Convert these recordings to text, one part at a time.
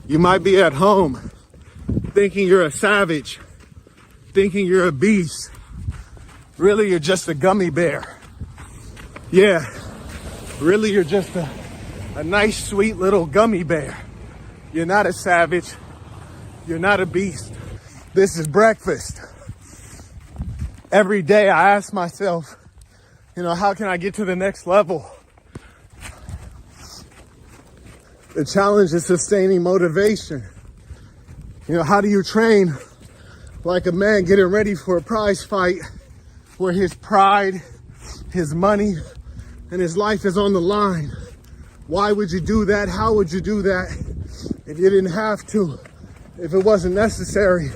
You might be at home thinking you're a savage, thinking you're a beast. Really, you're just a gummy bear. Yeah, really, you're just a nice, sweet little gummy bear. You're not a savage. You're not a beast. This is breakfast. Every day I ask myself, how can I get to the next level? The challenge is sustaining motivation. How do you train like a man getting ready for a prize fight where his pride, his money, and his life is on the line? Why would you do that? How would you do that if you didn't have to? If it wasn't necessary?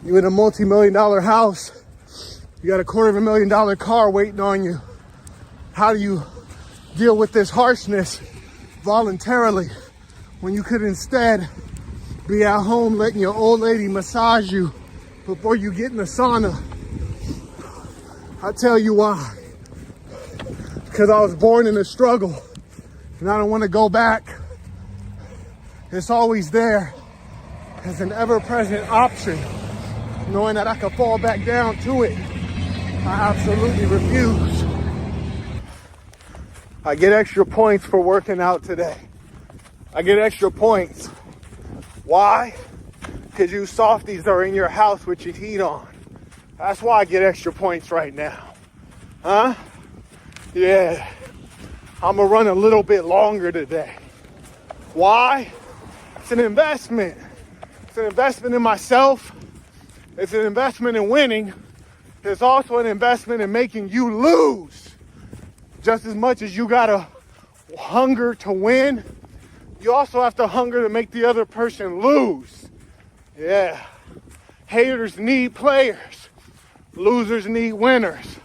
You in a multi-million-dollar house, you got a $250,000 car waiting on you. How do you deal with this harshness voluntarily when you could instead be at home letting your old lady massage you before you get in the sauna? I'll tell you why. Because I was born in a struggle and I don't want to go back. It's always there as an ever-present option, knowing that I could fall back down to it. I absolutely refuse. I get extra points for working out today. I get extra points. Why? Because you softies are in your house with your heat on. That's why I get extra points right now. Huh? Yeah. I'm gonna run a little bit longer today. Why? It's an investment. It's an investment in myself. It's an investment in winning. It's also an investment in making you lose. Just as much as you gotta hunger to win, you also have to hunger to make the other person lose. Yeah. Haters need players. Losers need winners.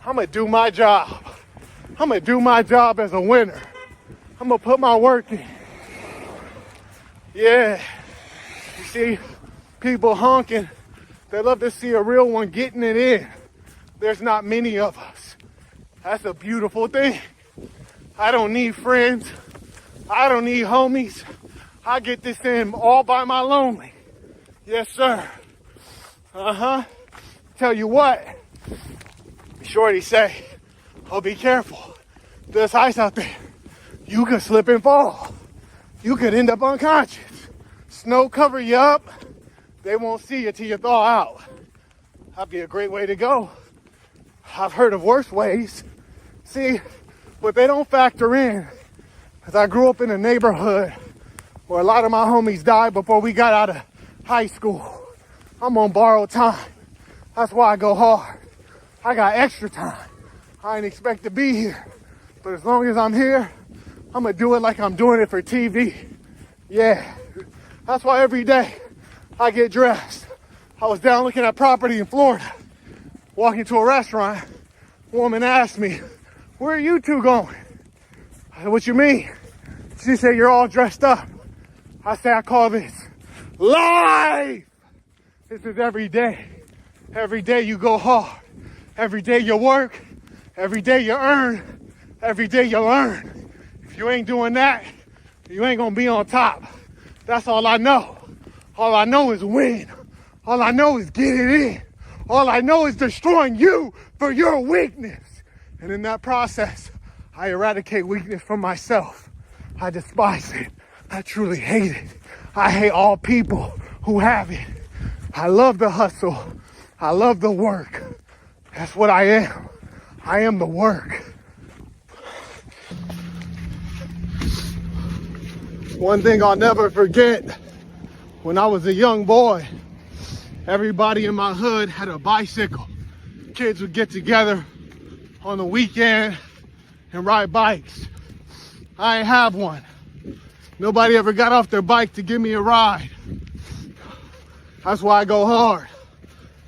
I'm gonna do my job. I'm gonna do my job as a winner. I'm gonna put my work in. Yeah. You see, people honking, they love to see a real one getting it in. There's not many of us. That's a beautiful thing. I don't need friends. I don't need homies. I get this in all by my lonely. Yes, sir. Tell you what, Shorty say, oh, be careful. There's ice out there. You could slip and fall. You could end up unconscious. Snow cover you up. They won't see you till you thaw out. That'd be a great way to go. I've heard of worse ways. See, what they don't factor in, because I grew up in a neighborhood where a lot of my homies died before we got out of high school. I'm on borrowed time. That's why I go hard. I got extra time. I ain't expect to be here. But as long as I'm here, I'm gonna do it like I'm doing it for TV. Yeah. That's why every day I get dressed. I was down looking at property in Florida, walking to a restaurant. A woman asked me, where are you two going? I said, what you mean? She said, you're all dressed up. I said, I call this life. This is every day. Every day you go hard. Every day you work. Every day you earn. Every day you learn. If you ain't doing that, you ain't gonna be on top. That's all I know. All I know is win. All I know is get it in. All I know is destroying you for your weakness. And in that process, I eradicate weakness from myself. I despise it. I truly hate it. I hate all people who have it. I love the hustle. I love the work. That's what I am. I am the work. One thing I'll never forget, when I was a young boy, everybody in my hood had a bicycle. Kids would get together on the weekend and ride bikes. I ain't have one. Nobody ever got off their bike to give me a ride. That's why I go hard.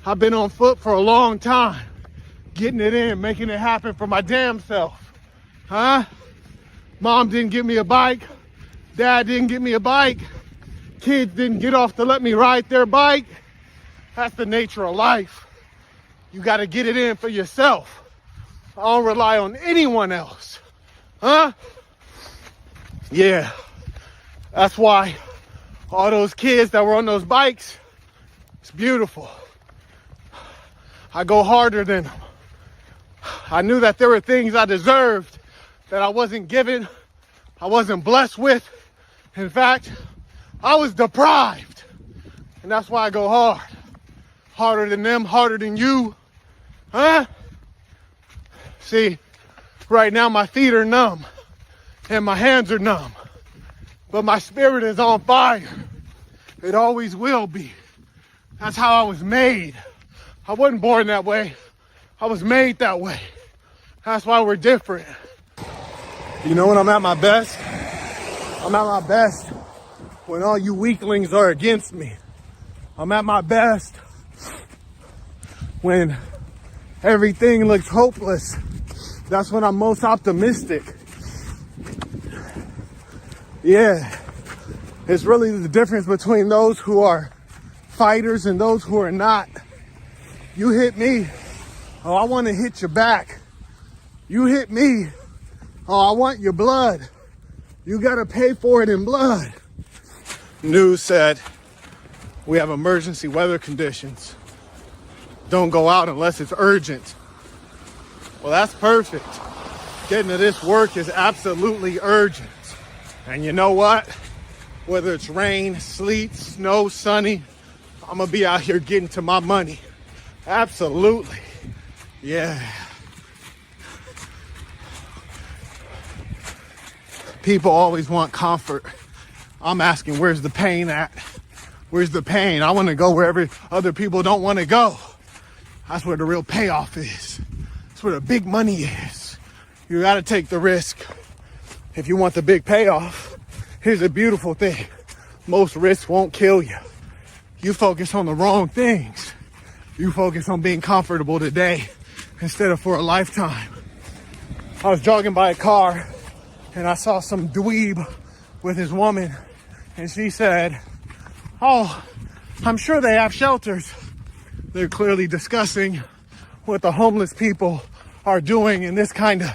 I've been on foot for a long time, getting it in, making it happen for my damn self. Huh? Mom didn't give me a bike. Dad didn't give me a bike. Kids didn't get off to let me ride their bike. That's the nature of life. You got to get it in for yourself. I don't rely on anyone else. Huh? Yeah. That's why all those kids that were on those bikes. It's beautiful. I go harder than them. I knew that there were things I deserved that I wasn't given, I wasn't blessed with. In fact, I was deprived. And that's why I go hard. Harder than them, harder than you. Huh? See, right now my feet are numb and my hands are numb. But my spirit is on fire. It always will be. That's how I was made. I wasn't born that way. I was made that way. That's why we're different. You know when I'm at my best? I'm at my best when all you weaklings are against me. I'm at my best when everything looks hopeless. That's when I'm most optimistic. Yeah, it's really the difference between those who are fighters and those who are not. You hit me, oh, I want to hit you back. You hit me, oh, I want your blood. You got to pay for it in blood. News said we have emergency weather conditions. Don't go out unless it's urgent. Well, that's perfect. Getting to this work is absolutely urgent. And you know what? Whether it's rain, sleet, snow, sunny, I'm gonna be out here getting to my money. Absolutely. Yeah. People always want comfort. I'm asking, where's the pain at? Where's the pain? I want to go wherever other people don't want to go. That's where the real payoff is. That's where the big money is. You got to take the risk if you want the big payoff. Here's a beautiful thing. Most risks won't kill you. You focus on the wrong things. You focus on being comfortable today instead of for a lifetime. I was jogging by a car and I saw some dweeb with his woman, and she said, oh, I'm sure they have shelters. They're clearly discussing what the homeless people are doing in this kind of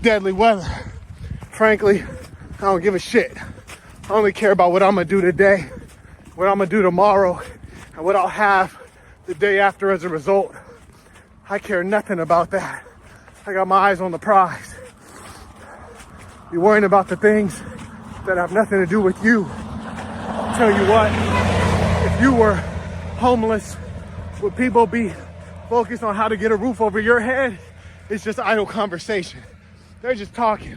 deadly weather. Frankly, I don't give a shit. I only care about what I'm gonna do today, what I'm gonna do tomorrow, and what I'll have the day after as a result. I care nothing about that. I got my eyes on the prize. You're worrying about the things that have nothing to do with you. I'll tell you what, if you were homeless, would people be focused on how to get a roof over your head? It's just idle conversation. They're just talking.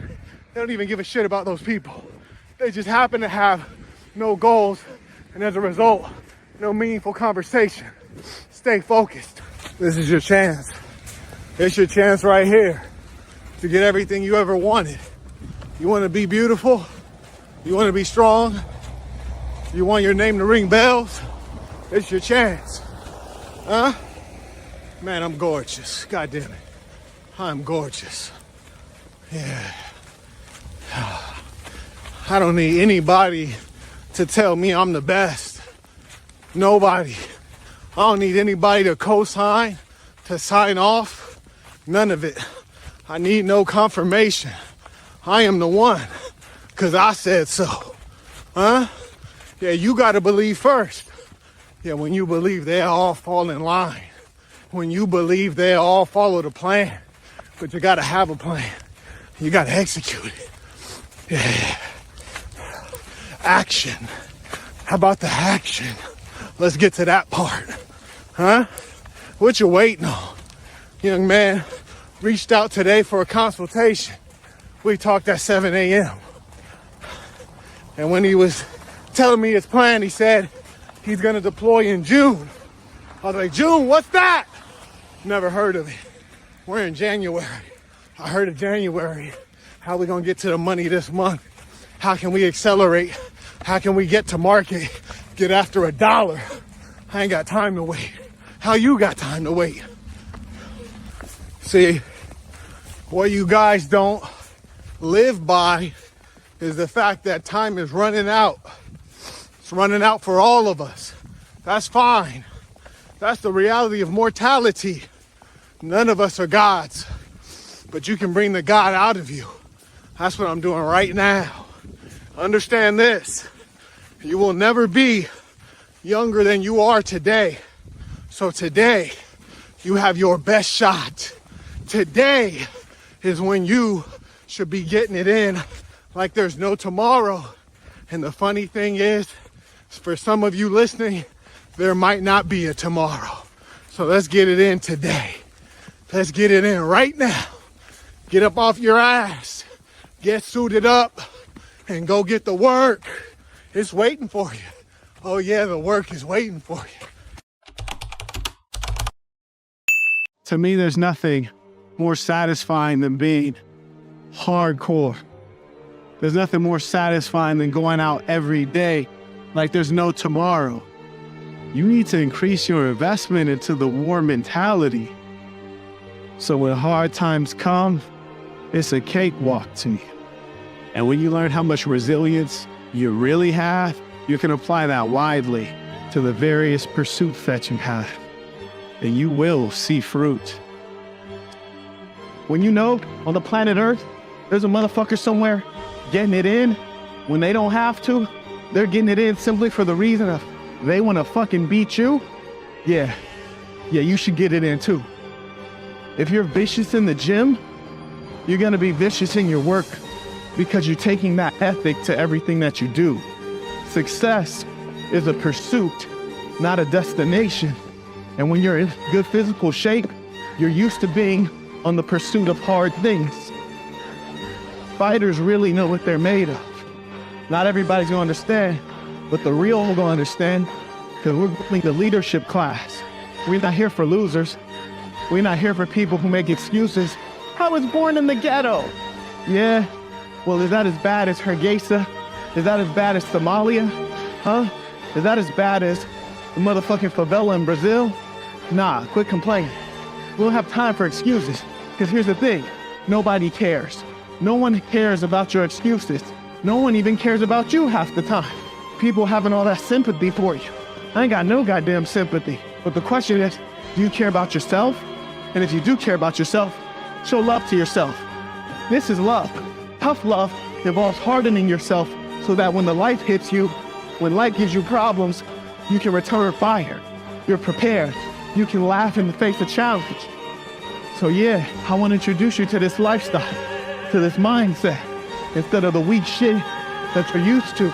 They don't even give a shit about those people. They just happen to have no goals, and as a result, no meaningful conversation. Stay focused. This is your chance. It's your chance right here to get everything you ever wanted. You want to be beautiful? You want to be strong? You want your name to ring bells? It's your chance. Huh? Man, I'm gorgeous. God damn it. I'm gorgeous. Yeah. I don't need anybody to tell me I'm the best. Nobody. I don't need anybody to co-sign, to sign off. None of it. I need no confirmation. I am the one, because I said so. Huh? Yeah, you got to believe first. Yeah, when you believe, they all fall in line. When you believe, they all follow the plan. But you got to have a plan. You got to execute it. Yeah. Action. How about the action? Let's get to that part. Huh? What you waiting on? Young man reached out today for a consultation. We talked at 7 a.m. And when he was telling me his plan, he said he's going to deploy in June. I was like, June, what's that? Never heard of it. We're in January. I heard of January. How we going to get to the money this month? How can we accelerate? How can we get to market? Get after $1? I ain't got time to wait. How you got time to wait? See, what you guys don't live by is the fact that time is running out. It's running out for all of us. That's fine. That's the reality of mortality. None of us are gods, but you can bring the God out of you. That's what I'm doing right now. Understand this. You will never be younger than you are today. So today, you have your best shot. Today is when you should be getting it in like there's no tomorrow. And the funny thing is, for some of you listening, there might not be a tomorrow. So let's get it in today. Let's get it in right now. Get up off your ass, get suited up, and go get the work. It's waiting for you. Oh yeah, the work is waiting for you. To me, there's nothing more satisfying than being hardcore. There's nothing more satisfying than going out every day like there's no tomorrow. You need to increase your investment into the war mentality. So when hard times come, it's a cakewalk to you. And when you learn how much resilience you really have, you can apply that widely to the various pursuits that you have. And you will see fruit. When you know on the planet Earth, there's a motherfucker somewhere getting it in when they don't have to, they're getting it in simply for the reason of they want to fucking beat you. Yeah, you should get it in too. If you're vicious in the gym, you're gonna be vicious in your work because you're taking that ethic to everything that you do. Success is a pursuit, not a destination. And when you're in good physical shape, you're used to being on the pursuit of hard things. Fighters really know what they're made of. Not everybody's gonna understand, but the real are gonna understand, because we're building the leadership class. We're not here for losers. We're not here for people who make excuses. I was born in the ghetto. Yeah, well, is that as bad as Hargeisa? Is that as bad as Somalia? Huh? Is that as bad as the motherfucking favela in Brazil? Nah, quit complaining. We don't have time for excuses, because here's the thing, nobody cares. No one cares about your excuses. No one even cares about you half the time. People having all that sympathy for you. I ain't got no goddamn sympathy. But the question is, do you care about yourself? And if you do care about yourself, show love to yourself. This is love. Tough love involves hardening yourself so that when the life hits you, when life gives you problems, you can return fire. You're prepared. You can laugh in the face of challenge. So yeah, I want to introduce you to this lifestyle, to this mindset, instead of the weak shit that you're used to.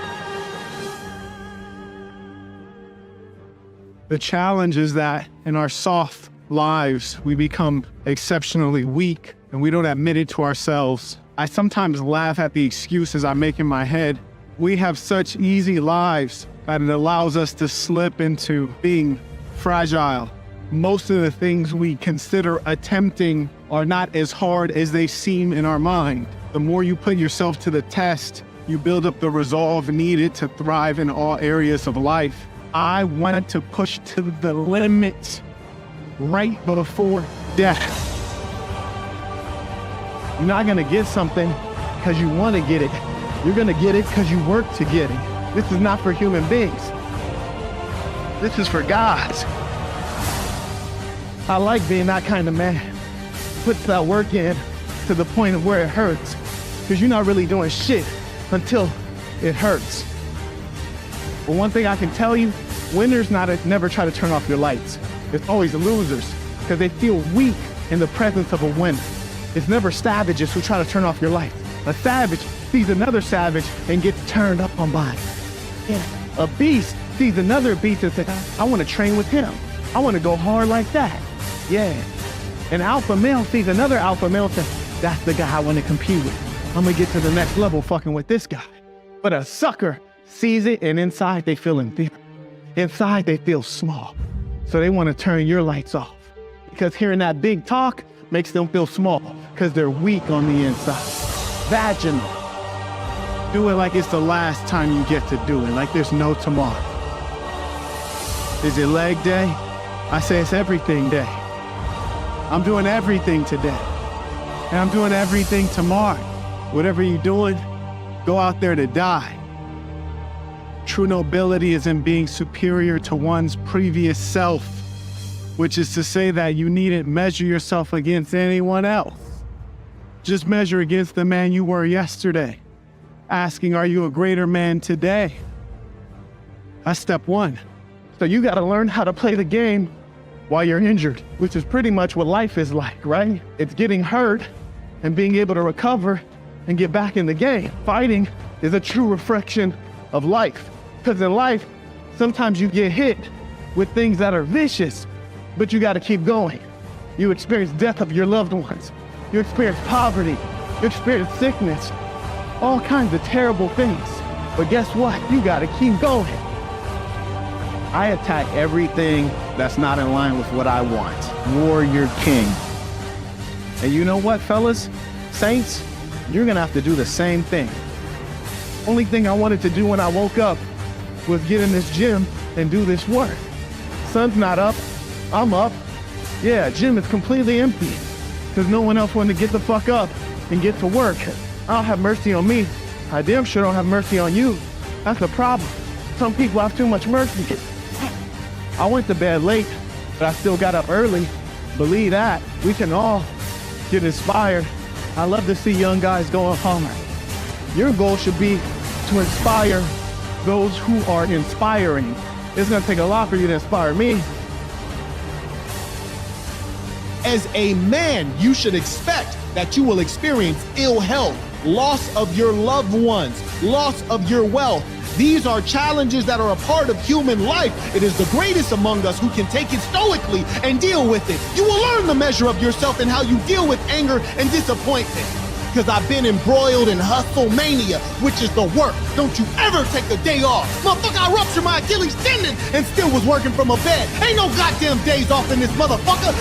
The challenge is that in our soft lives, we become exceptionally weak and we don't admit it to ourselves. I sometimes laugh at the excuses I make in my head. We have such easy lives that it allows us to slip into being fragile. Most of the things we consider attempting are not as hard as they seem in our mind. The more you put yourself to the test, you build up the resolve needed to thrive in all areas of life. I wanted to push to the limit right before death. You're not gonna get something because you want to get it. You're gonna get it because you work to get it. This is not for human beings. This is for gods. I like being that kind of man. Puts that work in to the point of where it hurts. Because you're not really doing shit until it hurts. But one thing I can tell you, winners never try to turn off your lights. It's always the losers, because they feel weak in the presence of a winner. It's never savages who try to turn off your lights. A savage sees another savage and gets turned up on by it. Yeah. A beast sees another beast and says, I want to train with him. I want to go hard like that. Yeah. An alpha male sees another alpha male and says, that's the guy I want to compete with. I'm going to get to the next level fucking with this guy. But a sucker sees it and inside they feel inferior. Inside they feel small. So they want to turn your lights off. Because hearing that big talk makes them feel small because they're weak on the inside. Vaginal. Do it like it's the last time you get to do it, like there's no tomorrow. Is it leg day? I say it's everything day. I'm doing everything today. And I'm doing everything tomorrow. Whatever you're doing, go out there to die. True nobility is in being superior to one's previous self, which is to say that you needn't measure yourself against anyone else. Just measure against the man you were yesterday, asking, are you a greater man today? That's step one. So you got to learn how to play the game while you're injured, which is pretty much what life is like, right? It's getting hurt and being able to recover and get back in the game. Fighting is a true reflection of life. Because in life, sometimes you get hit with things that are vicious, but you got to keep going. You experience death of your loved ones. You experience poverty. You experience sickness. All kinds of terrible things. But guess what? You got to keep going. I attack everything that's not in line with what I want. Warrior King. And you know what, fellas? Saints, you're gonna have to do the same thing. Only thing I wanted to do when I woke up was get in this gym and do this work. Sun's not up, I'm up. Yeah, gym is completely empty because no one else wanted to get the fuck up and get to work. I don't have mercy on me. I damn sure don't have mercy on you. That's the problem. Some people have too much mercy. I went to bed late, but I still got up early. Believe that. We can all get inspired. I love to see young guys going hard. Your goal should be to inspire those who are inspiring. It's gonna take a lot for you to inspire me. As a man, you should expect that you will experience ill health, loss of your loved ones, loss of your wealth. These are challenges that are a part of human life. It is the greatest among us who can take it stoically and deal with it. You will learn the measure of yourself and how you deal with anger and disappointment. Because I've been embroiled in hustle mania, which is the work. Don't you ever take a day off. Motherfucker, I ruptured my Achilles tendon and still was working from a bed. Ain't no goddamn days off in this motherfucker.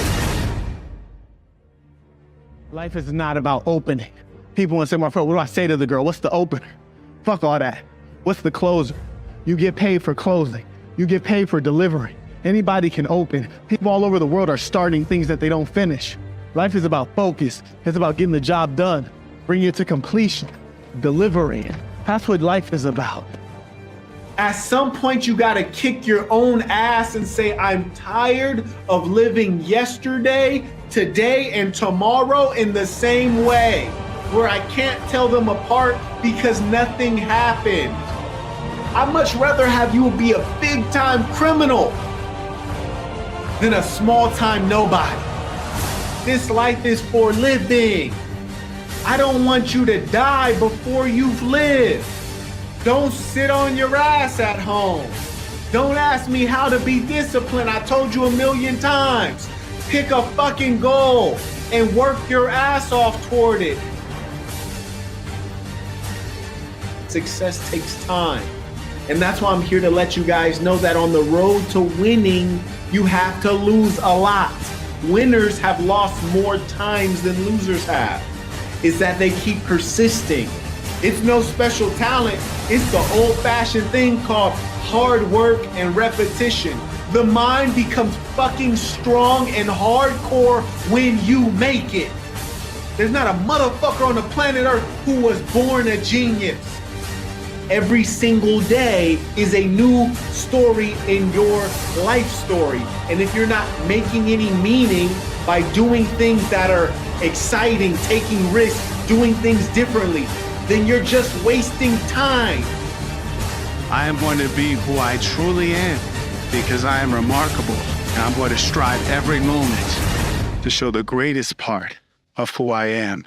Life is not about opening. People want to say, my friend, what do I say to the girl? What's the opener? Fuck all that. What's the closer? You get paid for closing. You get paid for delivering. Anybody can open. People all over the world are starting things that they don't finish. Life is about focus. It's about getting the job done, bringing it to completion, delivering. That's what life is about. At some point, you gotta kick your own ass and say, I'm tired of living yesterday, today, and tomorrow in the same way, where I can't tell them apart because nothing happened. I'd much rather have you be a big-time criminal than a small-time nobody. This life is for living. I don't want you to die before you've lived. Don't sit on your ass at home. Don't ask me how to be disciplined. I told you 1,000,000 times. Pick a fucking goal and work your ass off toward it. Success takes time. And that's why I'm here to let you guys know that on the road to winning, you have to lose a lot. Winners have lost more times than losers have. It's that they keep persisting. It's no special talent. It's the old-fashioned thing called hard work and repetition. The mind becomes fucking strong and hardcore when you make it. There's not a motherfucker on the planet Earth who was born a genius. Every single day is a new story in your life story. And if you're not making any meaning by doing things that are exciting, taking risks, doing things differently, then you're just wasting time. I am going to be who I truly am because I am remarkable. And I'm going to strive every moment to show the greatest part of who I am.